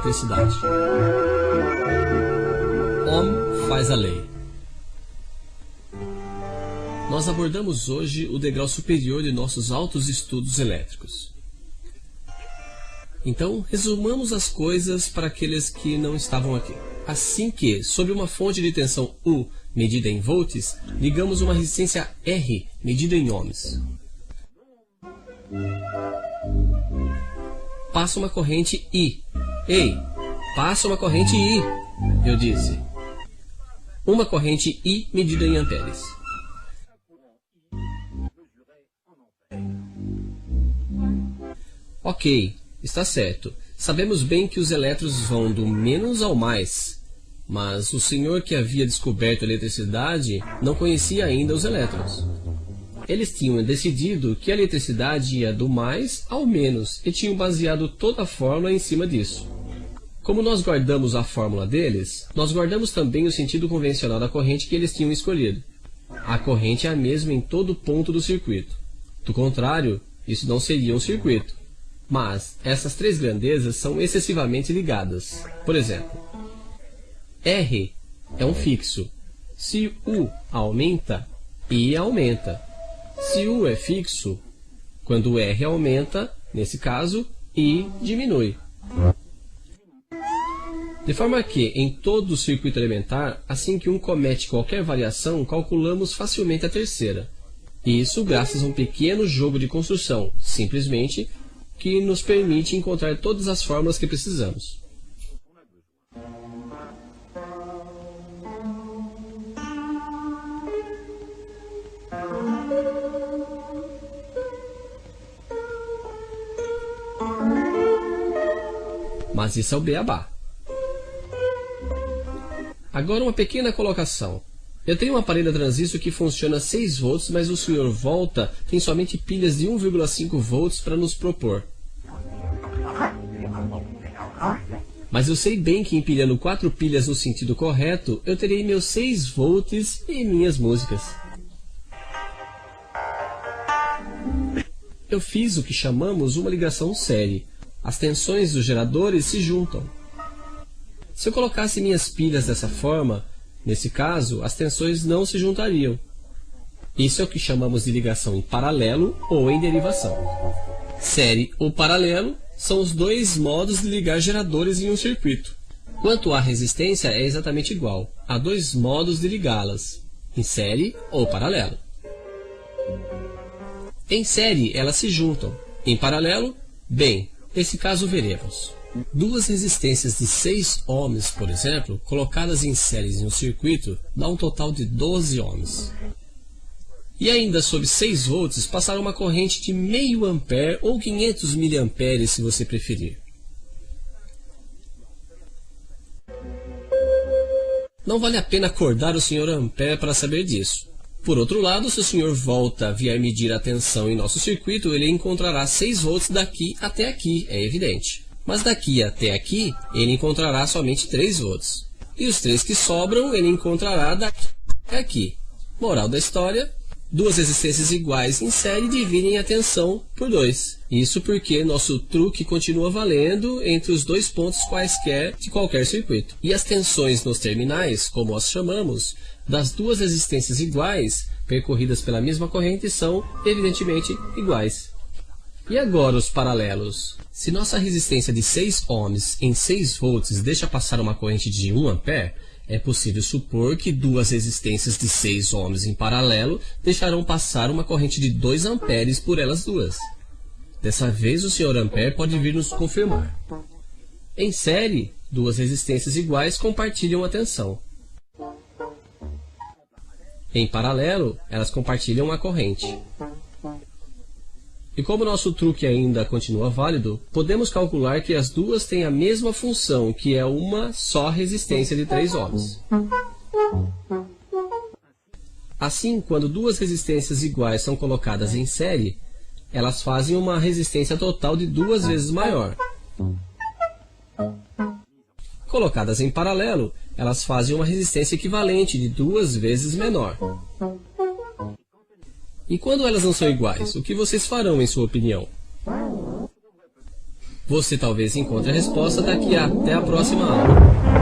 eletricidade. Ohm faz a lei. Nós abordamos hoje o degrau superior de nossos altos estudos elétricos. Então, resumamos as coisas para aqueles que não estavam aqui. Assim que, sob uma fonte de tensão U, medida em volts, ligamos uma resistência R, medida em ohms. Passa uma corrente I. Ei, passa uma corrente I, eu disse. Uma corrente I medida em amperes. Ok, está certo. Sabemos bem que os elétrons vão do menos ao mais, mas o senhor que havia descoberto a eletricidade não conhecia ainda os elétrons. Eles tinham decidido que a eletricidade ia do mais ao menos e tinham baseado toda a fórmula em cima disso. Como nós guardamos a fórmula deles, nós guardamos também o sentido convencional da corrente que eles tinham escolhido. A corrente é a mesma em todo ponto do circuito. Do contrário, isso não seria um circuito. Mas essas três grandezas são excessivamente ligadas. Por exemplo, R é um fixo. Se U aumenta, I aumenta. Se U é fixo, quando R aumenta, nesse caso, I diminui. De forma que, em todo o circuito elementar, assim que um comete qualquer variação, calculamos facilmente a terceira. Isso graças a um pequeno jogo de construção, simplesmente, que nos permite encontrar todas as fórmulas que precisamos. Mas isso é o beabá. Agora uma pequena colocação. Eu tenho um aparelho a transistor que funciona a 6 volts, mas o senhor Volta tem somente pilhas de 1,5 volts para nos propor. Mas eu sei bem que empilhando 4 pilhas no sentido correto, eu terei meus 6 volts e minhas músicas. Eu fiz o que chamamos uma ligação série. As tensões dos geradores se juntam. Se eu colocasse minhas pilhas dessa forma, nesse caso, as tensões não se juntariam. Isso é o que chamamos de ligação em paralelo ou em derivação. Série ou paralelo são os dois modos de ligar geradores em um circuito. Quanto à resistência, é exatamente igual. Há dois modos de ligá-las, em série ou paralelo. Em série, elas se juntam. Em paralelo, bem, nesse caso veremos. Duas resistências de 6 ohms, por exemplo, colocadas em séries em um circuito, dá um total de 12 ohms. E ainda sob 6 volts, passará uma corrente de meio ampere ou 500 miliamperes, se você preferir. Não vale a pena acordar o Sr. Ampere para saber disso. Por outro lado, se o Sr. Volta vier medir a tensão em nosso circuito, ele encontrará 6 volts daqui até aqui, é evidente. Mas daqui até aqui, ele encontrará somente 3 volts. E os 3 que sobram, ele encontrará daqui até aqui. Moral da história, duas resistências iguais em série dividem a tensão por 2. Isso porque nosso truque continua valendo entre os dois pontos quaisquer de qualquer circuito. E as tensões nos terminais, como as chamamos, das duas resistências iguais, percorridas pela mesma corrente, são, evidentemente, iguais. E agora os paralelos? Se nossa resistência de 6 ohms em 6 volts deixa passar uma corrente de 1 ampere, é possível supor que duas resistências de 6 ohms em paralelo deixarão passar uma corrente de 2 amperes por elas duas. Dessa vez o Sr. Ampere pode vir nos confirmar. Em série, duas resistências iguais compartilham a tensão. Em paralelo, elas compartilham a corrente. E como nosso truque ainda continua válido, podemos calcular que as duas têm a mesma função, que é uma só resistência de 3 ohms. Assim, quando duas resistências iguais são colocadas em série, elas fazem uma resistência total de 2 vezes maior. Colocadas em paralelo, elas fazem uma resistência equivalente de 2 vezes menor. E quando elas não são iguais, o que vocês farão em sua opinião? Você talvez encontre a resposta daqui até a próxima aula.